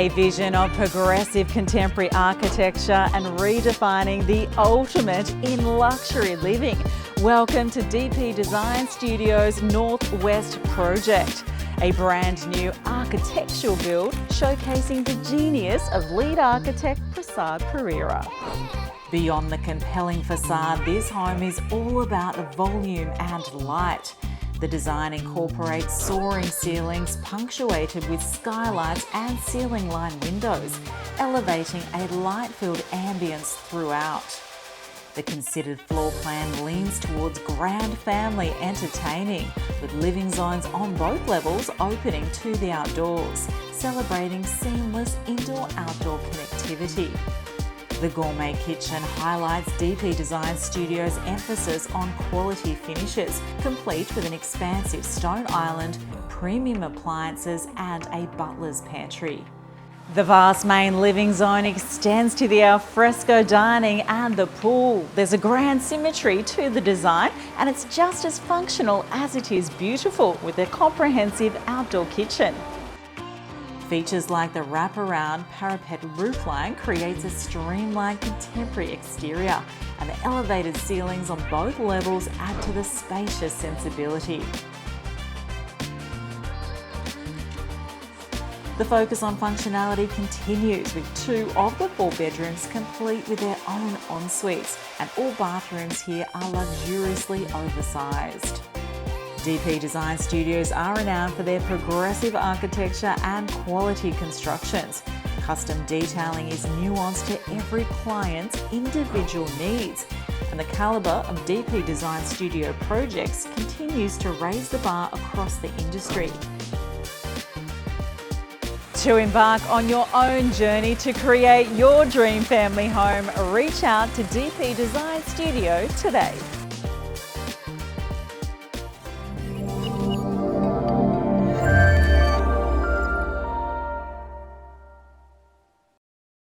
A vision of progressive contemporary architecture and redefining the ultimate in luxury living. Welcome to DP Design Studio's Northwest project, a brand new architectural build showcasing the genius of lead architect Prasad Perera. Beyond the compelling facade, this home is all about volume and light. The design incorporates soaring ceilings punctuated with skylights and ceiling line windows, elevating a light-filled ambience throughout. The considered floor plan leans towards grand family entertaining, with living zones on both levels opening to the outdoors, celebrating seamless indoor-outdoor connectivity. The gourmet kitchen highlights DP Design Studio's emphasis on quality finishes, complete with an expansive stone island, premium appliances and a butler's pantry. The vast main living zone extends to the alfresco dining and the pool. There's a grand symmetry to the design, and it's just as functional as it is beautiful with a comprehensive outdoor kitchen. Features like the wraparound parapet roofline creates a streamlined contemporary exterior, and the elevated ceilings on both levels add to the spacious sensibility. The focus on functionality continues, with 2 of the 4 bedrooms complete with their own en-suites, and all bathrooms here are luxuriously oversized. DP Design Studios are renowned for their progressive architecture and quality constructions. Custom detailing is nuanced to every client's individual needs, and the calibre of DP Design Studio projects continues to raise the bar across the industry. To embark on your own journey to create your dream family home, reach out to DP Design Studio today.